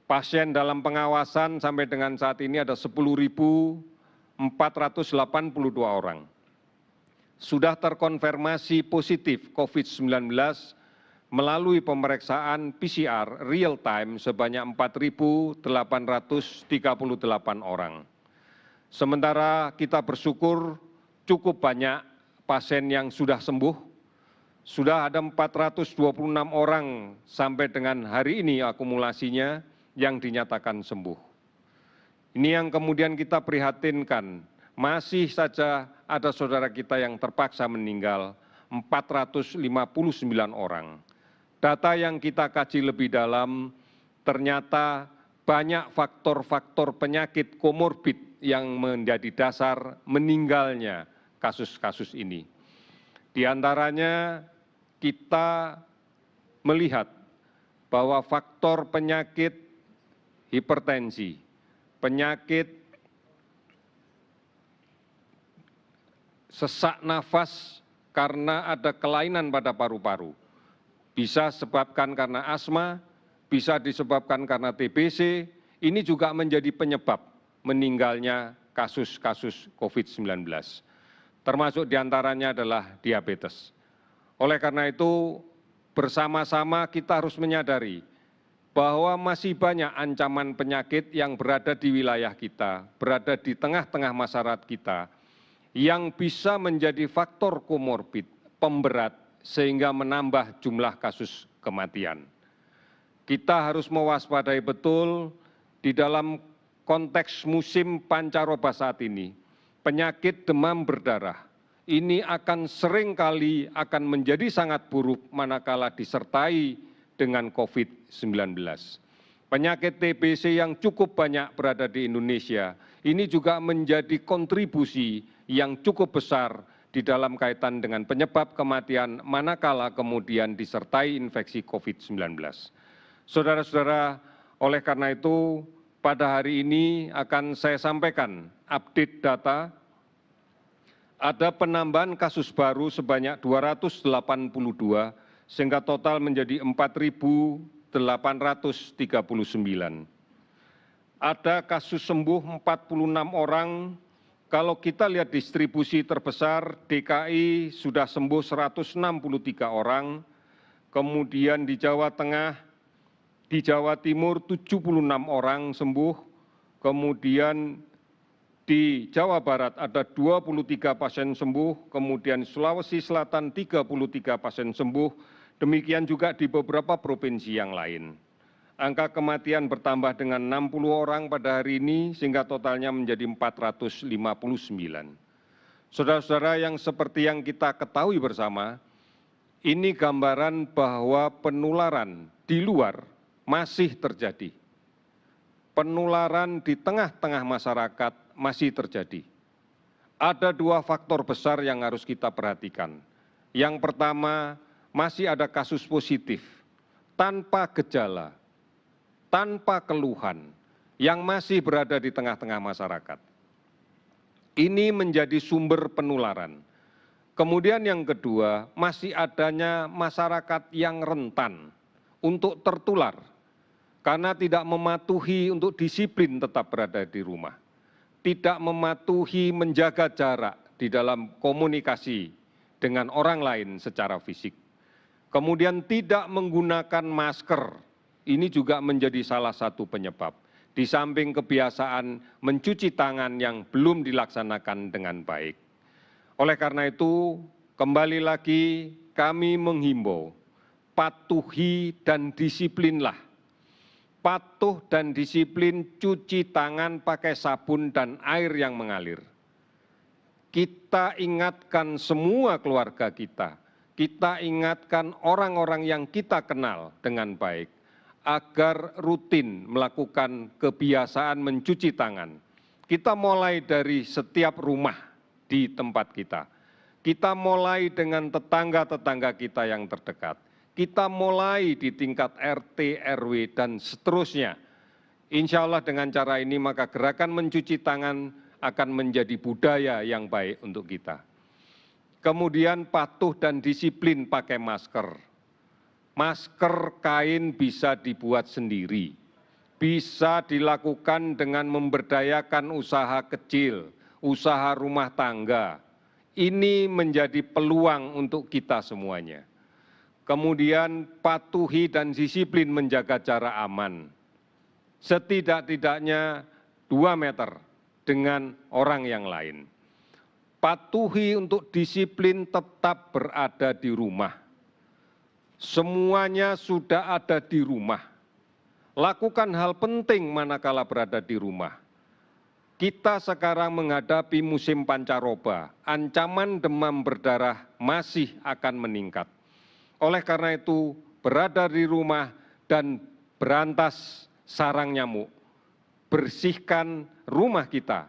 Pasien dalam pengawasan sampai dengan saat ini ada 10.482 orang. Sudah terkonfirmasi positif COVID-19 melalui pemeriksaan PCR real time sebanyak 4.838 orang. Sementara kita bersyukur cukup banyak pasien yang sudah sembuh. Sudah ada 426 orang sampai dengan hari ini akumulasinya yang dinyatakan sembuh. Ini yang kemudian kita prihatinkan, masih saja ada saudara kita yang terpaksa meninggal, 459 orang. Data yang kita kaji lebih dalam, ternyata banyak faktor-faktor penyakit komorbid yang menjadi dasar meninggalnya kasus-kasus ini. Di antaranya kita melihat bahwa faktor penyakit hipertensi, penyakit sesak nafas karena ada kelainan pada paru-paru, bisa disebabkan karena asma, bisa disebabkan karena TBC, ini juga menjadi penyebab meninggalnya kasus-kasus COVID-19. Termasuk diantaranya adalah diabetes. Oleh karena itu, bersama-sama kita harus menyadari bahwa masih banyak ancaman penyakit yang berada di wilayah kita, berada di tengah-tengah masyarakat kita, yang bisa menjadi faktor komorbid, pemberat, sehingga menambah jumlah kasus kematian. Kita harus mewaspadai betul di dalam konteks musim pancaroba saat ini, penyakit demam berdarah ini akan seringkali akan menjadi sangat buruk manakala disertai dengan COVID-19. Penyakit TBC yang cukup banyak berada di Indonesia, ini juga menjadi kontribusi yang cukup besar di dalam kaitan dengan penyebab kematian manakala kemudian disertai infeksi COVID-19. Saudara-saudara, oleh karena itu, pada hari ini akan saya sampaikan update data. Ada penambahan kasus baru sebanyak 282, sehingga total menjadi 4.839. Ada kasus sembuh 46 orang. Kalau kita lihat distribusi terbesar, DKI sudah sembuh 163 orang. Kemudian di Jawa Tengah, di Jawa Timur 76 orang sembuh. Kemudian di Jawa Barat ada 23 pasien sembuh, kemudian Sulawesi Selatan 33 pasien sembuh, demikian juga di beberapa provinsi yang lain. Angka kematian bertambah dengan 60 orang pada hari ini, sehingga totalnya menjadi 459. Saudara-saudara, yang seperti yang kita ketahui bersama, ini gambaran bahwa penularan di luar masih terjadi. Penularan di tengah-tengah masyarakat masih terjadi. Ada dua faktor besar yang harus kita perhatikan. Yang pertama, masih ada kasus positif tanpa gejala, tanpa keluhan, yang masih berada di tengah-tengah masyarakat. Ini menjadi sumber penularan. Kemudian yang kedua, masih adanya masyarakat yang rentan untuk tertular karena tidak mematuhi untuk disiplin tetap berada di rumah, tidak mematuhi menjaga jarak di dalam komunikasi dengan orang lain secara fisik. Kemudian tidak menggunakan masker, ini juga menjadi salah satu penyebab. Di samping kebiasaan mencuci tangan yang belum dilaksanakan dengan baik. Oleh karena itu, kembali lagi kami menghimbau, patuhi dan disiplinlah. Patuh dan disiplin cuci tangan pakai sabun dan air yang mengalir. Kita ingatkan semua keluarga kita ingatkan orang-orang yang kita kenal dengan baik, agar rutin melakukan kebiasaan mencuci tangan. Kita mulai dari setiap rumah di tempat kita. Kita mulai dengan tetangga-tetangga kita yang terdekat. Kita mulai di tingkat RT, RW, dan seterusnya. Insya Allah dengan cara ini maka gerakan mencuci tangan akan menjadi budaya yang baik untuk kita. Kemudian patuh dan disiplin pakai masker. Masker kain bisa dibuat sendiri. bisa dilakukan dengan memberdayakan usaha kecil, usaha rumah tangga. Ini menjadi peluang untuk kita semuanya. Kemudian patuhi dan disiplin menjaga jarak aman. Setidak-tidaknya 2 meter dengan orang yang lain. Patuhi untuk disiplin tetap berada di rumah. Semuanya sudah ada di rumah. Lakukan hal penting manakala berada di rumah. Kita sekarang menghadapi musim pancaroba, ancaman demam berdarah masih akan meningkat. Oleh karena itu, berada di rumah dan berantas sarang nyamuk. Bersihkan rumah kita.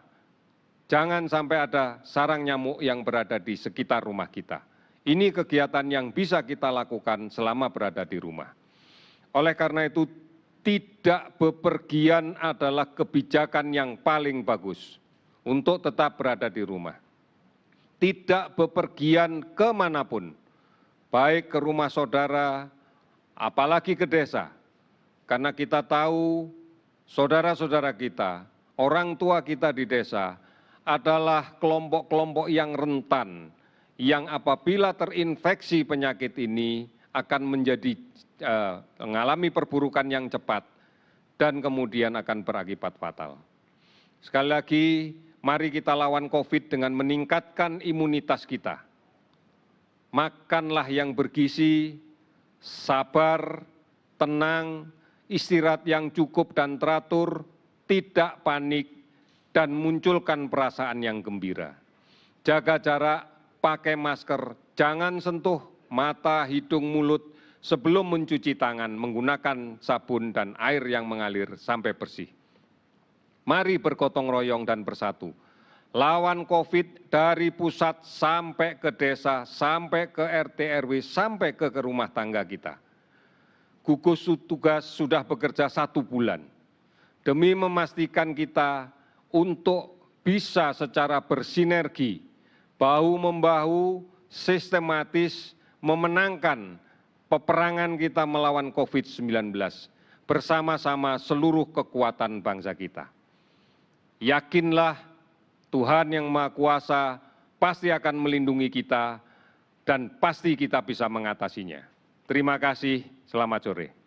Jangan sampai ada sarang nyamuk yang berada di sekitar rumah kita. Ini kegiatan yang bisa kita lakukan selama berada di rumah. Oleh karena itu, tidak bepergian adalah kebijakan yang paling bagus untuk tetap berada di rumah. Tidak bepergian kemanapun, baik ke rumah saudara, apalagi ke desa. Karena kita tahu saudara-saudara kita, orang tua kita di desa adalah kelompok-kelompok yang rentan, yang apabila terinfeksi penyakit ini akan mengalami perburukan yang cepat dan kemudian akan berakibat fatal. Sekali lagi, mari kita lawan COVID dengan meningkatkan imunitas kita. Makanlah yang bergizi, sabar, tenang, istirahat yang cukup dan teratur, tidak panik, dan munculkan perasaan yang gembira. Jaga jarak, pakai masker, jangan sentuh mata, hidung, mulut sebelum mencuci tangan menggunakan sabun dan air yang mengalir sampai bersih. Mari bergotong royong dan bersatu. Lawan COVID dari pusat sampai ke desa, sampai ke RT RW, sampai ke rumah tangga kita. Gugus tugas sudah bekerja 1 bulan demi memastikan kita untuk bisa secara bersinergi, bahu-membahu, sistematis memenangkan peperangan kita melawan COVID-19 bersama-sama seluruh kekuatan bangsa kita. Yakinlah Tuhan yang Maha Kuasa pasti akan melindungi kita dan pasti kita bisa mengatasinya. Terima kasih, selamat sore.